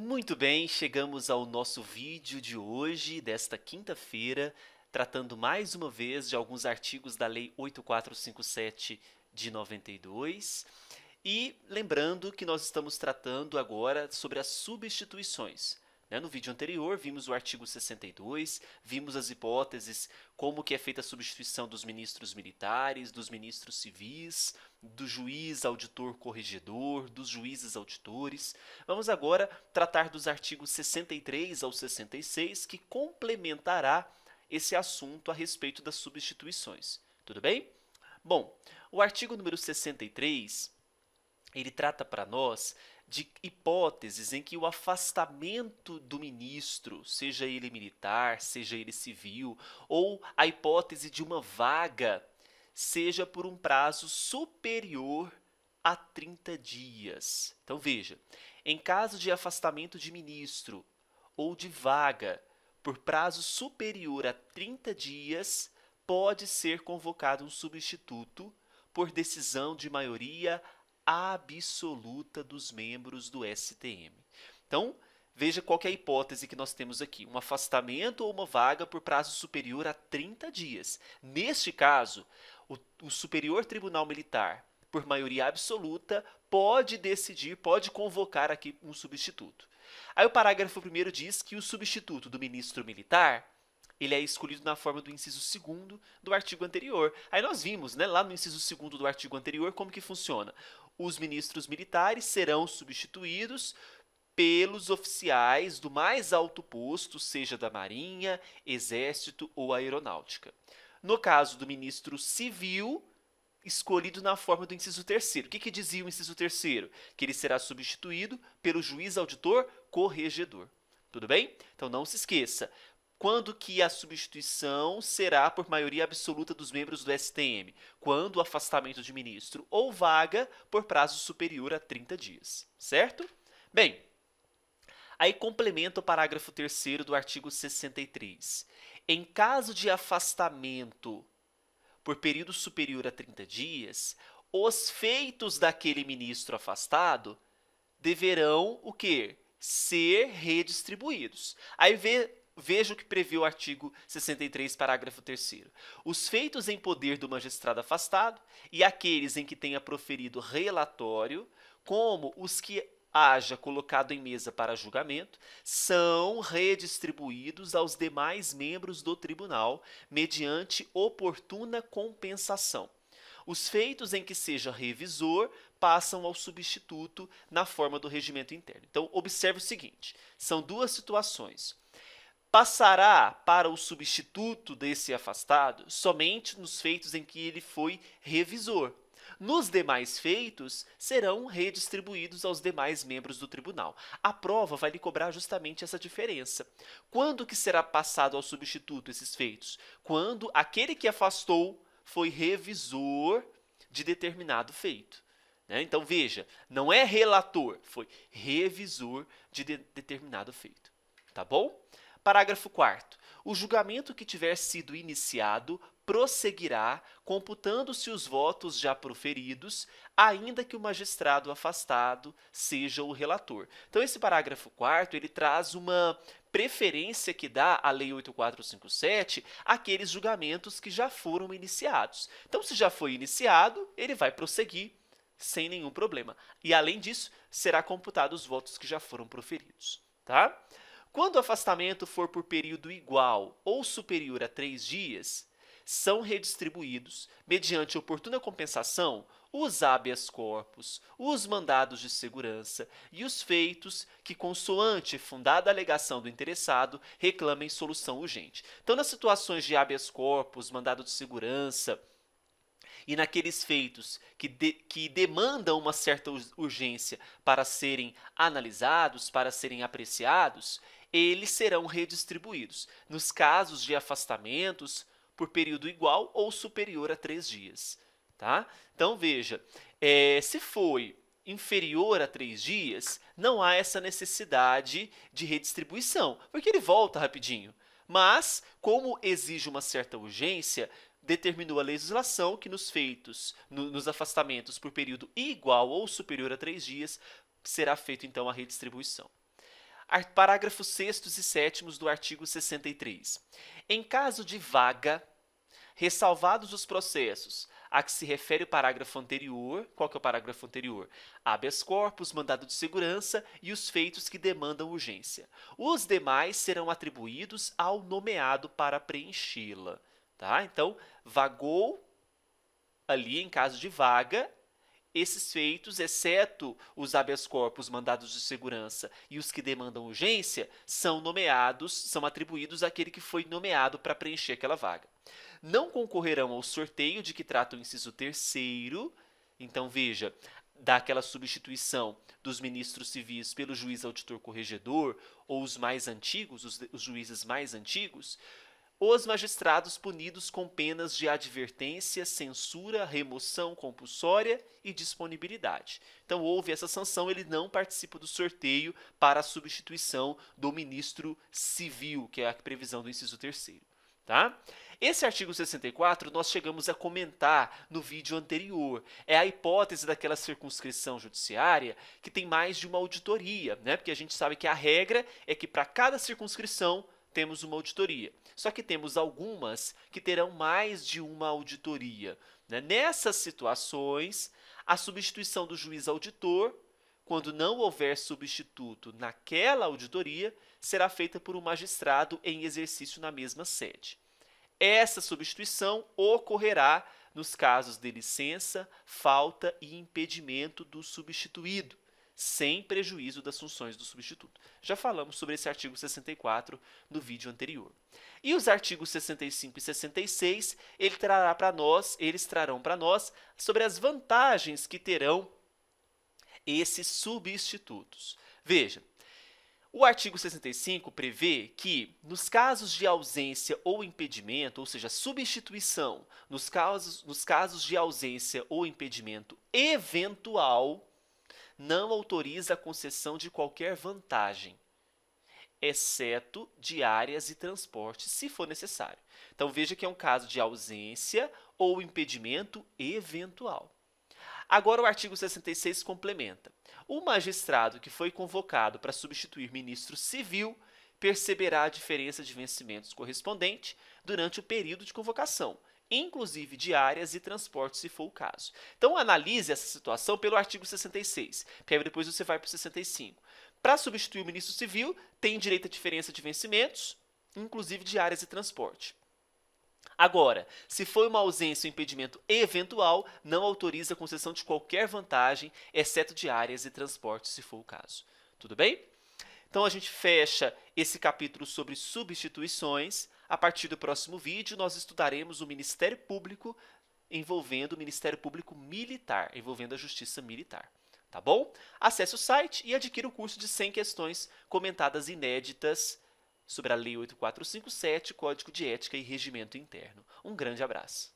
Muito bem, chegamos ao nosso vídeo de hoje, desta quinta-feira, tratando mais uma vez de alguns artigos da Lei 8457 de 92. E lembrando que nós estamos tratando agora sobre as substituições. No vídeo anterior, vimos o artigo 62, vimos as hipóteses, como que é feita a substituição dos ministros militares, dos ministros civis, do juiz auditor corregedor, dos juízes auditores. Vamos agora tratar dos artigos 63 ao 66, que complementará esse assunto a respeito das substituições. Tudo bem? Bom, o artigo número 63, ele trata para nós de hipóteses em que o afastamento do ministro, seja ele militar, seja ele civil, ou a hipótese de uma vaga, seja por um prazo superior a 30 dias. Então veja, em caso de afastamento de ministro ou de vaga por prazo superior a 30 dias, pode ser convocado um substituto por decisão de maioria absoluta dos membros do STM. Então, veja qual que é a hipótese que nós temos aqui. Um afastamento ou uma vaga por prazo superior a 30 dias. Neste caso, o Superior Tribunal Militar, por maioria absoluta, pode decidir, pode convocar aqui um substituto. Aí o parágrafo 1º diz que o substituto do ministro militar ele é escolhido na forma do inciso 2º do artigo anterior. Aí nós vimos, lá no inciso 2º do artigo anterior, como que funciona. Os ministros militares serão substituídos pelos oficiais do mais alto posto, seja da Marinha, Exército ou Aeronáutica. No caso do ministro civil, escolhido na forma do inciso 3º. O que dizia o inciso 3º? Que ele será substituído pelo juiz auditor corregedor. Tudo bem? Então não se esqueça. Quando que a substituição será por maioria absoluta dos membros do STM? Quando o afastamento de ministro ou vaga por prazo superior a 30 dias, certo? Bem, aí complementa o parágrafo 3º do artigo 63. Em caso de afastamento por período superior a 30 dias, os feitos daquele ministro afastado deverão o quê? Ser redistribuídos. Aí veja o que prevê o artigo 63, parágrafo 3º. Os feitos em poder do magistrado afastado e aqueles em que tenha proferido relatório, como os que haja colocado em mesa para julgamento, são redistribuídos aos demais membros do tribunal, mediante oportuna compensação. Os feitos em que seja revisor passam ao substituto na forma do regimento interno. Então, observe o seguinte, são duas situações. Passará para o substituto desse afastado somente nos feitos em que ele foi revisor. Nos demais feitos, serão redistribuídos aos demais membros do tribunal. A prova vai lhe cobrar justamente essa diferença. Quando que será passado ao substituto esses feitos? Quando aquele que afastou foi revisor de determinado feito. Então, veja, não é relator, foi revisor de determinado feito. Tá bom? Parágrafo 4º. O julgamento que tiver sido iniciado prosseguirá, computando-se os votos já proferidos, ainda que o magistrado afastado seja o relator. Então, esse parágrafo 4º, ele traz uma preferência que dá a Lei 8457 àqueles julgamentos que já foram iniciados. Então, se já foi iniciado, ele vai prosseguir sem nenhum problema. E, além disso, será computado os votos que já foram proferidos. Tá? Quando o afastamento for por período igual ou superior a 3 dias, são redistribuídos, mediante oportuna compensação, os habeas corpus, os mandados de segurança e os feitos que, consoante fundada alegação do interessado, reclamem solução urgente. Então, nas situações de habeas corpus, mandado de segurança, e naqueles feitos que demandam uma certa urgência para serem analisados, para serem apreciados, eles serão redistribuídos. Nos casos de afastamentos, por período igual ou superior a 3 dias. Tá? Então, veja, se foi inferior a 3 dias, não há essa necessidade de redistribuição, porque ele volta rapidinho. Mas, como exige uma certa urgência, determinou a legislação que nos feitos, nos afastamentos por período igual ou superior a 3 dias, será feita então a redistribuição. Parágrafos 6º e 7º do artigo 63. Em caso de vaga, ressalvados os processos a que se refere o parágrafo anterior, qual que é o parágrafo anterior? Habeas corpus, mandado de segurança e os feitos que demandam urgência. Os demais serão atribuídos ao nomeado para preenchê-la. Tá? Então, vagou ali em caso de vaga, esses feitos, exceto os habeas corpus, mandados de segurança e os que demandam urgência, são nomeados, são atribuídos àquele que foi nomeado para preencher aquela vaga. Não concorrerão ao sorteio de que trata o inciso 3º. Então, veja, daquela substituição dos ministros civis pelo juiz auditor corregedor ou os mais antigos, os juízes mais antigos, os magistrados punidos com penas de advertência, censura, remoção compulsória e disponibilidade. Então, houve essa sanção, ele não participa do sorteio para a substituição do ministro civil, que é a previsão do inciso 3º. Tá? Esse artigo 64 nós chegamos a comentar no vídeo anterior. É a hipótese daquela circunscrição judiciária que tem mais de uma auditoria, né? Porque a gente sabe que a regra é que para cada circunscrição temos uma auditoria. Só que temos algumas que terão mais de uma auditoria, né? Nessas situações, a substituição do juiz auditor, quando não houver substituto naquela auditoria, será feita por um magistrado em exercício na mesma sede. Essa substituição ocorrerá nos casos de licença, falta e impedimento do substituído, sem prejuízo das funções do substituto. Já falamos sobre esse artigo 64 no vídeo anterior. E os artigos 65 e 66, eles trarão para nós sobre as vantagens que terão esses substitutos. Veja, o artigo 65 prevê que, nos casos de ausência ou impedimento, ou seja, substituição, nos casos de ausência ou impedimento eventual, não autoriza a concessão de qualquer vantagem, exceto diárias e transportes, se for necessário. Então, veja que é um caso de ausência ou impedimento eventual. Agora, o artigo 66 complementa. O magistrado que foi convocado para substituir ministro civil perceberá a diferença de vencimentos correspondente durante o período de convocação, inclusive diárias e transportes, se for o caso. Então, analise essa situação pelo artigo 66, porque aí depois você vai para o 65. Para substituir o ministro civil, tem direito à diferença de vencimentos, inclusive diárias e transporte. Agora, se foi uma ausência ou impedimento eventual, não autoriza a concessão de qualquer vantagem, exceto diárias e transportes, se for o caso. Tudo bem? Então, a gente fecha esse capítulo sobre substituições. A partir do próximo vídeo, nós estudaremos o Ministério Público envolvendo o Ministério Público Militar, envolvendo a Justiça Militar. Tá bom? Acesse o site e adquira o curso de 100 questões comentadas inéditas sobre a Lei 8457, Código de Ética e Regimento Interno. Um grande abraço.